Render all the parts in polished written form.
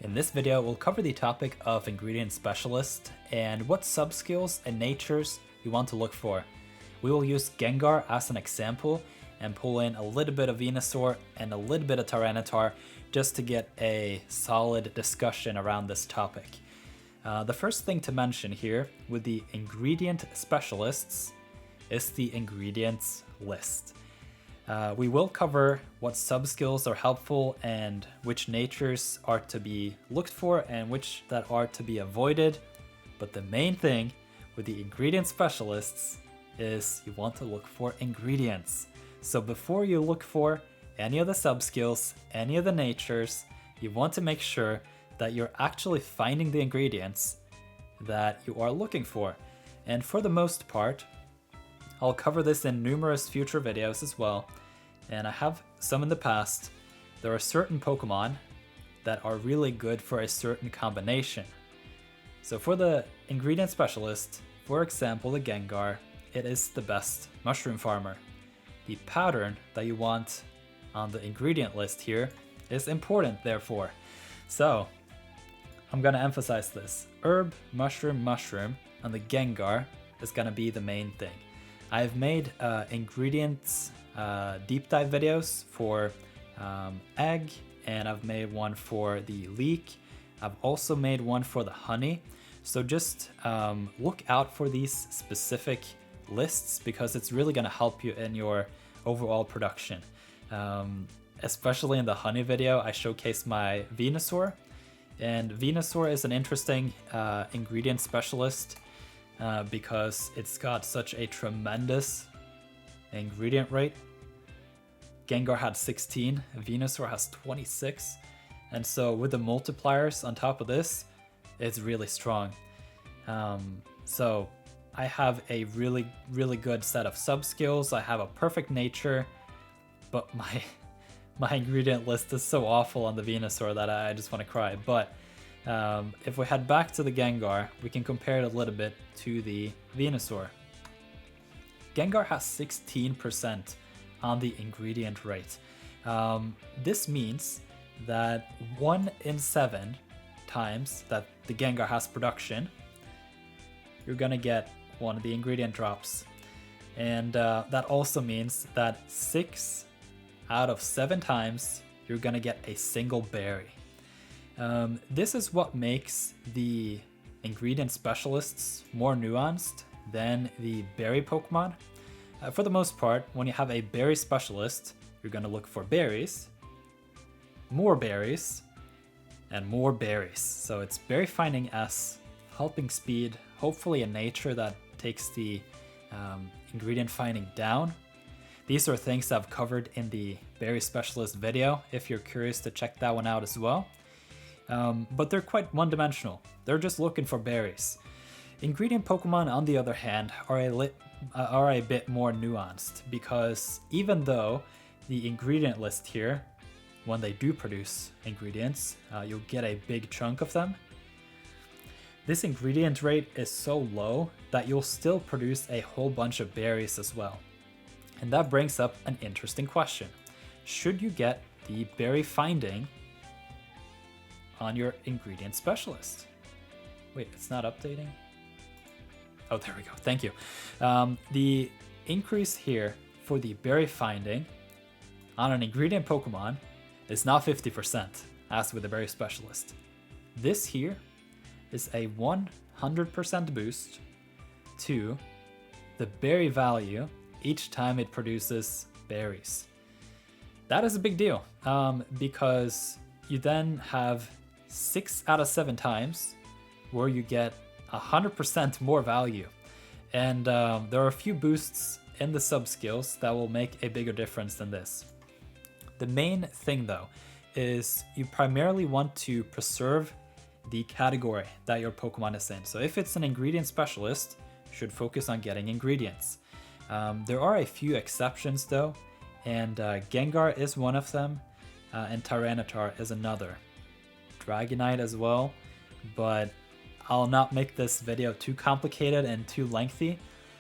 In this video, we'll cover the topic of ingredient specialist and what subskills and natures you want to look for. We will use Gengar as an example and pull in a little bit of Venusaur and a little bit of Tyranitar just to get a solid discussion around this topic. The first thing to mention here with the ingredient specialists is the ingredients list. We will cover what subskills are helpful and which natures are to be looked for and which that are to be avoided. But the main thing with the ingredient specialists is you want to look for ingredients. So before you look for any of the subskills, any of the natures, you want to make sure that you're actually finding the ingredients that you are looking for. And for the most part, I'll cover this in numerous future videos as well, and I have some in the past. There are certain Pokemon that are really good for a certain combination. So for the ingredient specialist, for example the Gengar, it is the best mushroom farmer. The pattern that you want on the ingredient list here is important therefore. So I'm gonna emphasize this. Herb, mushroom, mushroom on the Gengar is gonna be the main thing. I've made ingredients deep dive videos for egg, and I've made one for the leek. I've also made one for the honey. So just look out for these specific lists because it's really going to help you in your overall production. Especially in the honey video, I showcased my Venusaur, and Venusaur is an interesting ingredient specialist because it's got such a tremendous ingredient rate. Gengar had 16, Venusaur has 26, and so with the multipliers on top of this, it's really strong. So I have a really good set of subskills. I have a perfect nature, but my ingredient list is so awful on the Venusaur that I just want to cry. But if we head back to the Gengar, we can compare it a little bit to the Venusaur. Gengar has 16% on the ingredient rate. This means that 1 in 7 times that the Gengar has production, you're gonna get one of the ingredient drops. And that also means that 6 out of 7 times you're gonna get a single berry. This is what makes the ingredient specialists more nuanced than the berry Pokemon. For the most part, when you have a berry specialist, you're going to look for berries, and more berries. So it's berry finding S, helping speed, hopefully a nature that takes the ingredient finding down. These are things I've covered in the berry specialist video, if you're curious to check that one out as well. But they're quite one-dimensional. They're just looking for berries. Ingredient Pokemon, on the other hand, are a bit more nuanced because even though the ingredient list here, when they do produce ingredients, you'll get a big chunk of them. This ingredient rate is so low that you'll still produce a whole bunch of berries as well. And that brings up an interesting question. Should you get the berry finding on your ingredient specialist? Wait, it's not updating? Oh, there we go. Thank you. The increase here for the berry finding on an ingredient Pokemon is not 50%, as with the berry specialist. This here is a 100% boost to the berry value each time it produces berries. That is a big deal because you then have 6 out of 7 times where you get 100% more value. And there are a few boosts in the subskills that will make a bigger difference than this. The main thing though is you primarily want to preserve the category that your Pokemon is in. So if it's an ingredient specialist, you should focus on getting ingredients. There are a few exceptions though, and Gengar is one of them, and Tyranitar is another. Dragonite as well, but I'll not make this video too complicated and too lengthy.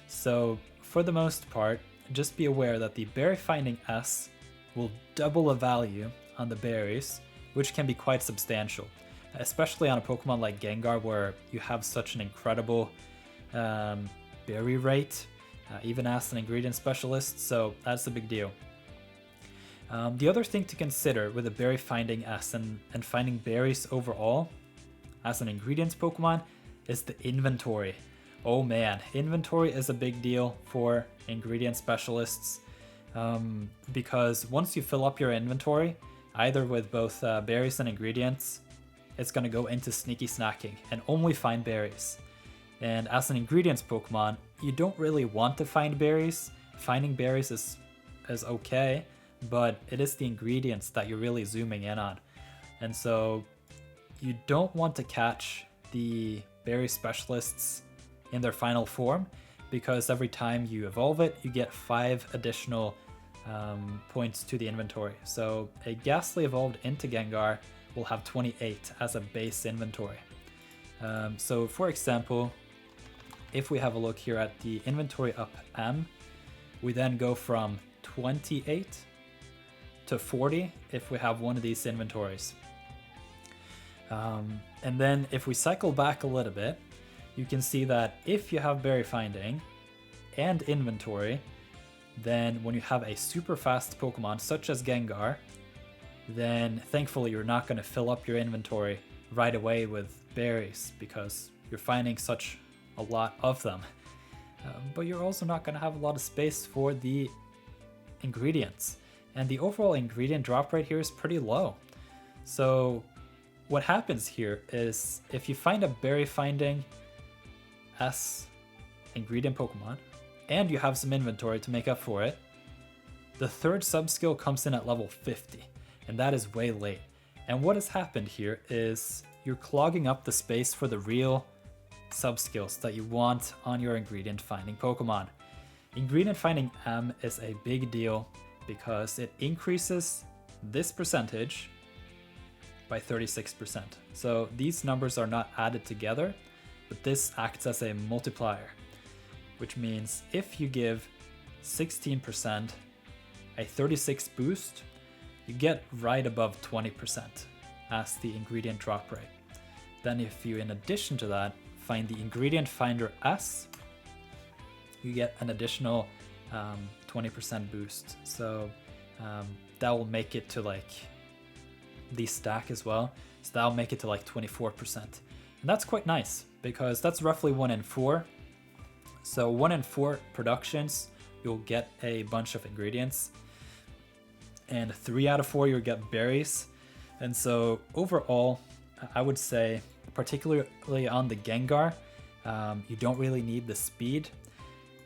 So for the most part, just be aware that the berry finding S will double the value on the berries, which can be quite substantial. especially on a Pokemon like Gengar where you have such an incredible berry rate, even as an ingredient specialist, so that's a big deal. The other thing to consider with a berry finding and finding berries overall as an ingredients Pokemon is the inventory. Oh man, inventory is a big deal for ingredient specialists, because once you fill up your inventory, either with both berries and ingredients, it's going to go into sneaky snacking and only find berries. And as an ingredients Pokemon, you don't really want to find berries. Finding berries is okay, but it is the ingredients that you're really zooming in on. And so you don't want to catch the berry specialists in their final form, because every time you evolve it, you get 5 additional points to the inventory. So a Ghastly evolved into Gengar will have 28 as a base inventory. So for example, if we have a look here at the inventory up M, we then go from 28 to 40 if we have one of these inventories. And then if we cycle back a little bit, you can see that if you have berry finding and inventory, then when you have a super fast Pokemon such as Gengar, then thankfully you're not going to fill up your inventory right away with berries because you're finding such a lot of them. But you're also not going to have a lot of space for the ingredients. And the overall ingredient drop rate here is pretty low. So what happens here is if you find a berry finding S ingredient Pokemon and you have some inventory to make up for it, the third subskill comes in at level 50, and that is way late. And what has happened here is you're clogging up the space for the real subskills that you want on your ingredient finding Pokemon. Ingredient finding M is a big deal because it increases this percentage by 36%. So these numbers are not added together, but this acts as a multiplier, which means if you give 16% a 36 boost, you get right above 20% as the ingredient drop rate. Then if you, in addition to that, find the ingredient finder S, you get an additional 20% boost. So that will make it to like the stack as well. So that'll make it to like 24%. And that's quite nice because that's roughly 1 in 4. So 1 in 4 productions, you'll get a bunch of ingredients. And 3 out of 4, you'll get berries. And so overall, I would say, particularly on the Gengar, you don't really need the speed.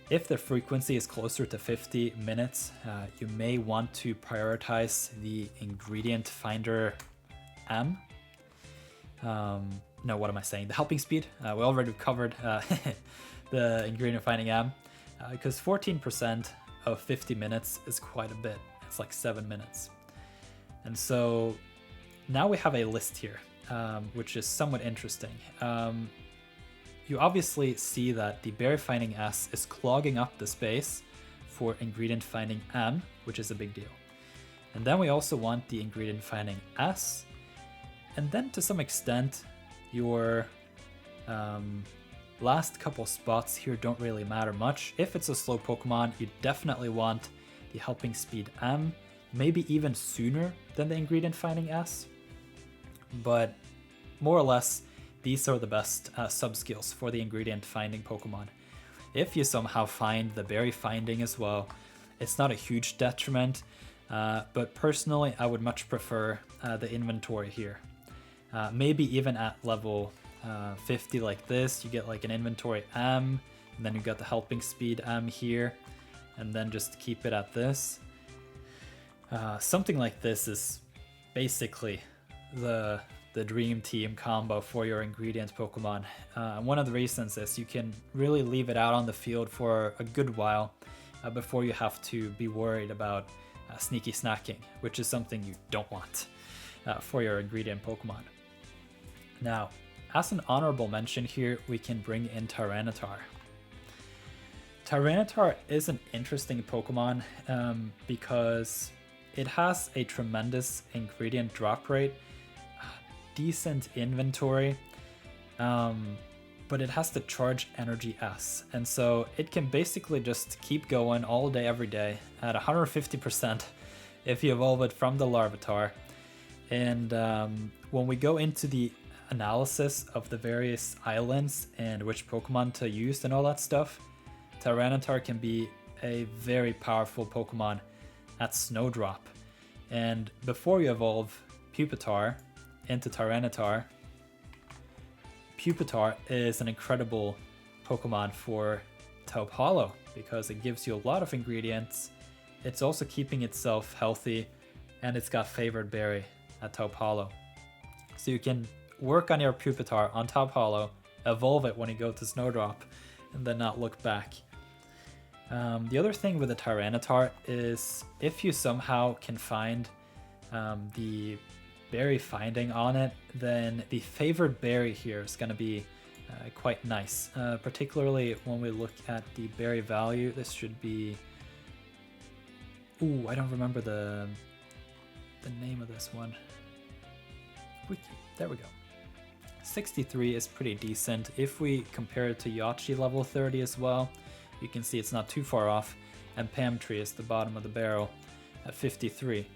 If the frequency is closer to 50 minutes, you may want to prioritize the ingredient finder M. No, what am I saying? The helping speed. We already covered the ingredient finding M, because 14% of 50 minutes is quite a bit. It's like 7 minutes. And so now we have a list here, which is somewhat interesting. You obviously see that the berry finding S is clogging up the space for ingredient finding M, which is a big deal. And then we also want the ingredient finding S. And then to some extent, your last couple spots here don't really matter much. If it's a slow Pokemon, you definitely want the helping speed M, maybe even sooner than the ingredient finding S. But more or less, these are the best subskills for the ingredient finding Pokemon. If you somehow find the berry finding as well, it's not a huge detriment, but personally I would much prefer the inventory here. Maybe even at level 50 like this, you get like an inventory M, and then you got the helping speed M here, and then just keep it at this. Something like this is basically the dream team combo for your ingredient Pokemon. One of the reasons is you can really leave it out on the field for a good while before you have to be worried about sneaky snacking, which is something you don't want for your ingredient Pokemon. Now, as an honorable mention here, we can bring in Tyranitar. Tyranitar is an interesting Pokemon because it has a tremendous ingredient drop rate. decent inventory, but it has to charge energy S. And so it can basically just keep going all day, every day at 150% if you evolve it from the Larvitar. And when we go into the analysis of the various islands and which Pokemon to use and all that stuff, Tyranitar can be a very powerful Pokemon at Snowdrop. And before you evolve Pupitar into Tyranitar, Pupitar is an incredible Pokemon for Taupe Hollow because it gives you a lot of ingredients. It's also keeping itself healthy, and it's got Favored Berry at Taupe Hollow. So you can work on your Pupitar on Taupe Hollow, evolve it when you go to Snowdrop, and then not look back. The other thing with the Tyranitar is if you somehow can find the berry finding on it, then the Favored Berry here is going to be quite nice, particularly when we look at the berry value. This should be... Ooh, I don't remember the name of this one. Wiki. There we go. 63 is pretty decent. If we compare it to Yachi level 30 as well, you can see it's not too far off, and Pamtree is the bottom of the barrel at 53.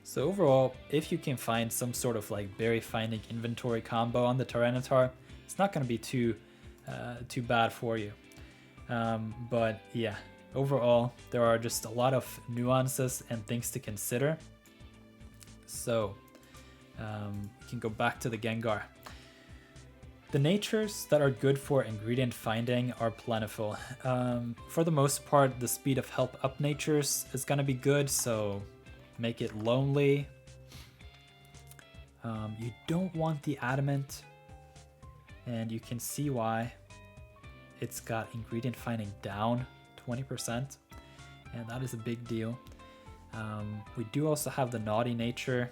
So overall, if you can find some sort of like berry finding inventory combo on the Tyranitar, it's not going to be too bad for you. But yeah, overall, there are just a lot of nuances and things to consider. So we can go back to the Gengar. The natures that are good for ingredient finding are plentiful. For the most part, the speed of help up natures is going to be good, so make it lonely. You don't want the adamant, and you can see why. It's got ingredient finding down 20%, and that is a big deal. We do also have the naughty nature.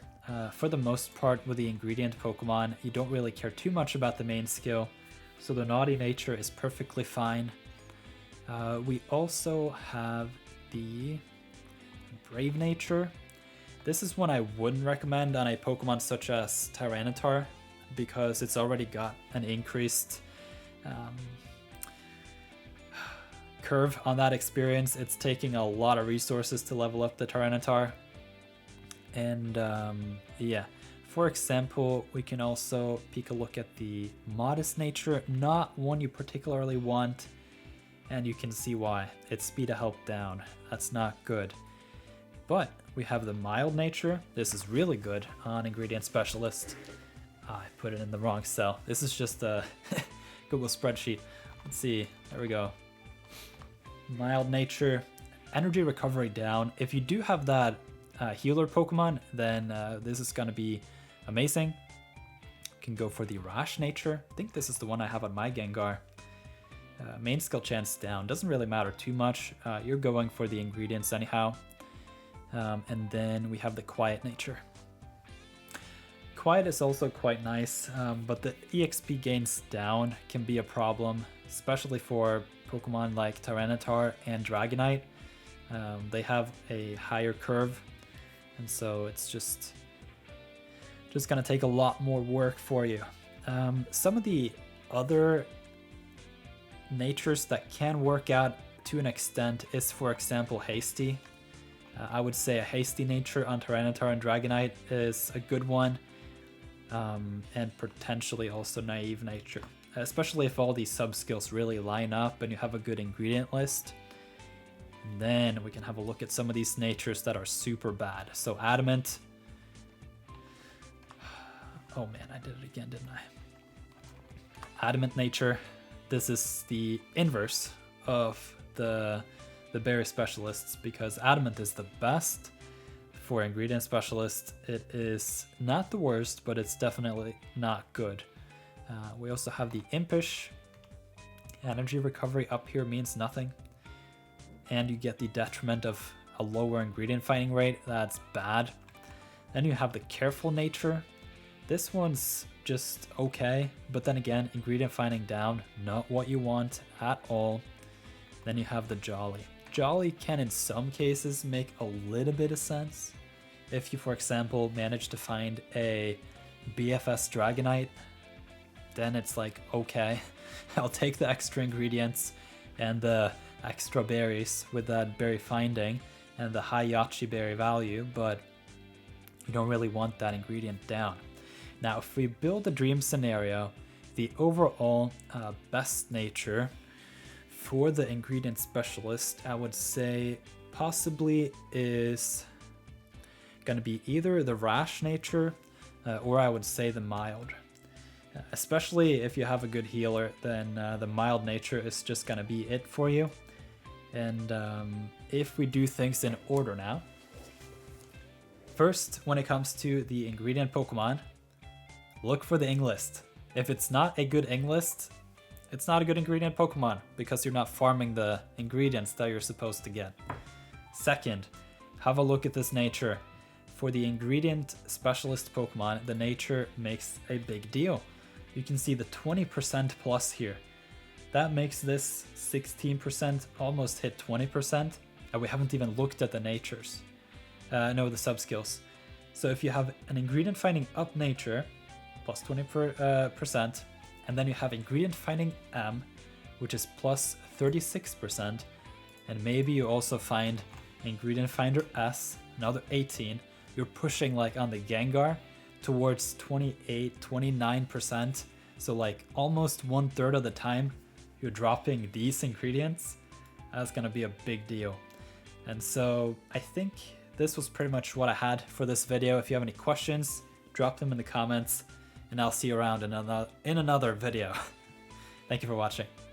For the most part with the ingredient Pokemon, you don't really care too much about the main skill, so the naughty nature is perfectly fine. We also have the brave nature. This is one I wouldn't recommend on a Pokemon such as Tyranitar because it's already got an increased curve on that experience. It's taking a lot of resources to level up the Tyranitar. And yeah, for example, we can also take a look at the modest nature, not one you particularly want, and you can see why. It's speed of help down. That's not good. But we have the mild nature. This is really good on ingredient specialist. I put it in the wrong cell. This is just a Google spreadsheet. Let's see. There we go. Mild nature, energy recovery down. If you do have that healer Pokemon, then this is gonna be amazing. You can go for the rash nature. I think this is the one I have on my Gengar. Main skill chance down. Doesn't really matter too much. You're going for the ingredients anyhow. And then we have the quiet nature. Quiet is also quite nice, but the EXP gains down can be a problem, especially for Pokemon like Tyranitar and Dragonite. They have a higher curve, and so it's just gonna take a lot more work for you. Some of the other natures that can work out to an extent is, for example, hasty. I would say a hasty nature on Tyranitar and Dragonite is a good one, and potentially also naive nature, especially if all these subskills really line up and you have a good ingredient list. And then we can have a look at some of these natures that are super bad. So adamant. Oh man, I did it again, didn't I? Adamant nature. This is the inverse of the berry specialists, because adamant is the best for ingredient specialist. It is not the worst, but it's definitely not good. We also have the impish. Energy recovery up here means nothing, and you get the detriment of a lower ingredient finding rate. That's bad. Then you have the careful nature. This one's just okay, but then again, ingredient finding down, not what you want at all. Then you have the jolly. Jolly can in some cases make a little bit of sense if you, for example, manage to find a BFS Dragonite, then it's like, okay, I'll take the extra ingredients and the extra berries with that berry finding and the high Yachi berry value, but you don't really want that ingredient down. Now, if we build a dream scenario, the overall best nature for the ingredient specialist, I would say possibly is going to be either the rash nature or I would say the mild. Especially if you have a good healer, then the mild nature is just going to be it for you. And if we do things in order now, first, when it comes to the ingredient Pokemon, look for the ing list. If it's not a good ing list, it's not a good ingredient Pokemon because you're not farming the ingredients that you're supposed to get. Second, have a look at this nature. For the ingredient specialist Pokemon, the nature makes a big deal. You can see the 20% plus here. That makes this 16% almost hit 20%, and we haven't even looked at the natures. No, the subskills. So if you have an ingredient finding up nature, plus 20%, and then you have ingredient finding M, which is plus 36%, and maybe you also find ingredient finder S, another 18, you're pushing like on the Gengar towards 28, 29%. So like almost 1/3 of the time you're dropping these ingredients. That's gonna be a big deal. And so I think this was pretty much what I had for this video. If you have any questions, drop them in the comments and I'll see you around in another video. Thank you for watching.